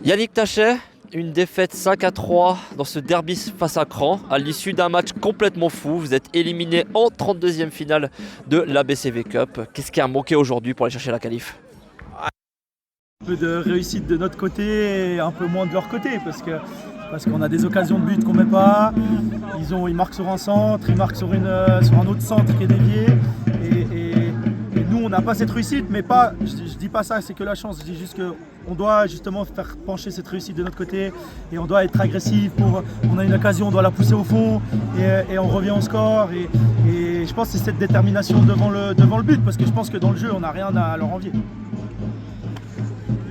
Yannick Tachet, une défaite 5-3 dans ce derby face à Cran, à l'issue d'un match complètement fou. Vous êtes éliminé en 32e finale de l'ABCV Cup. Qu'est-ce qui a manqué aujourd'hui pour aller chercher la qualif? Un peu de réussite de notre côté et un peu moins de leur côté parce qu'on a des occasions de but qu'on met pas. Ils marquent sur un centre, ils marquent sur un autre centre qui est dévié et nous on n'a pas cette réussite, mais pas, je dis pas ça c'est que la chance, je dis juste qu'on doit justement faire pencher cette réussite de notre côté et on doit être agressif. On a une occasion, on doit la pousser au fond et on revient au score et je pense que c'est cette détermination devant le but, parce que je pense que dans le jeu on n'a rien à leur envier.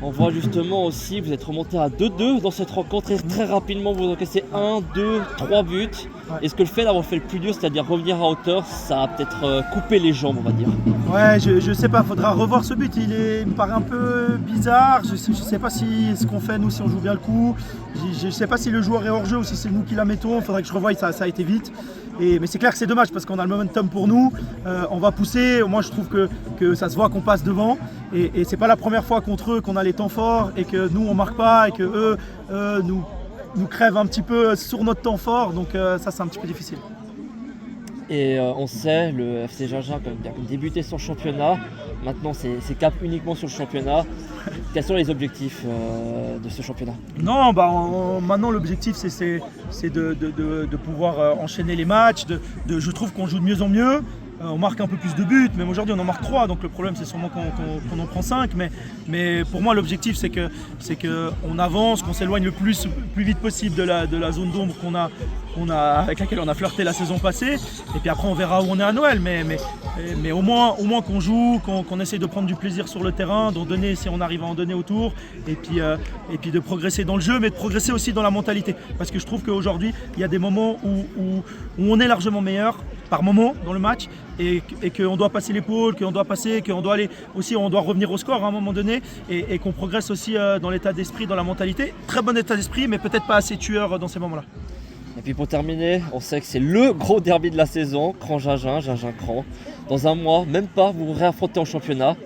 On voit justement aussi, vous êtes remonté à 2-2 dans cette rencontre et très rapidement vous encaissez 1, 2, 3 buts. Ouais. Est-ce que le fait d'avoir fait le plus dur, c'est-à-dire revenir à hauteur, ça a peut-être coupé les jambes, on va dire? Ouais, je sais pas, faudra revoir ce but, il me paraît un peu bizarre. Je sais pas si ce qu'on fait nous, si on joue bien le coup. Je sais pas si le joueur est hors jeu ou si c'est nous qui la mettons, faudrait que je revoie, ça a été vite. Mais c'est clair que c'est dommage parce qu'on a le momentum pour nous, on va pousser. Moi je trouve que ça se voit qu'on passe devant et c'est pas la première fois contre eux qu'on a les temps forts et que nous on marque pas et que eux nous crèvent un petit peu sur notre temps fort, donc ça c'est un petit peu difficile. Et on sait, le FC Gingin a débuté son championnat, maintenant c'est cap uniquement sur le championnat. Quels sont les objectifs de ce championnat? Non, maintenant l'objectif c'est de pouvoir enchaîner les matchs. Je trouve qu'on joue de mieux en mieux. On marque un peu plus de buts, même aujourd'hui on en marque 3, donc le problème c'est sûrement qu'on en prend 5. Mais pour moi l'objectif c'est qu'on avance, qu'on s'éloigne le plus vite possible de la zone d'ombre avec laquelle on a flirté la saison passée. Et puis après on verra où on est à Noël. Mais au moins qu'on joue, qu'on essaye de prendre du plaisir sur le terrain, d'en donner si on arrive à en donner autour. Et puis de progresser dans le jeu, mais de progresser aussi dans la mentalité. Parce que je trouve qu'aujourd'hui il y a des moments où on est largement meilleur par moment dans le match et qu'on doit passer l'épaule, qu'on doit aller aussi, on doit revenir au score à un moment donné et qu'on progresse aussi dans l'état d'esprit, dans la mentalité. Très bon état d'esprit, mais peut-être pas assez tueur dans ces moments-là. Et puis pour terminer, on sait que c'est le gros derby de la saison, Cran-Gingin, Gingin-Cran. Dans un mois, même pas, vous vous réaffrontez en championnat.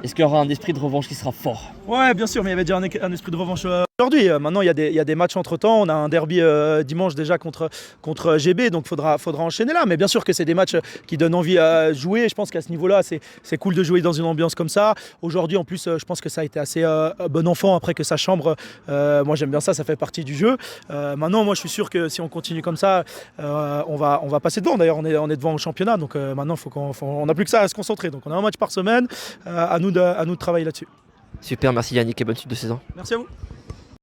Est-ce qu'il y aura un esprit de revanche qui sera fort? Ouais, bien sûr, mais il y avait déjà un esprit de revanche aujourd'hui. Maintenant, il y a des matchs entre-temps. On a un derby dimanche déjà contre GB, donc faudra enchaîner là. Mais bien sûr que c'est des matchs qui donnent envie à jouer. Je pense qu'à ce niveau-là, c'est cool de jouer dans une ambiance comme ça. Aujourd'hui, en plus, je pense que ça a été assez bon enfant après que ça chambre. Moi, j'aime bien ça, ça fait partie du jeu. Maintenant, moi, je suis sûr que si on continue comme ça, on va passer devant. D'ailleurs, on est devant au championnat, donc maintenant, on n'a plus que ça à se concentrer. Donc, on a un match par semaine. À nous de travailler là-dessus. Super, merci Yannick et bonne suite de saison. Merci à vous.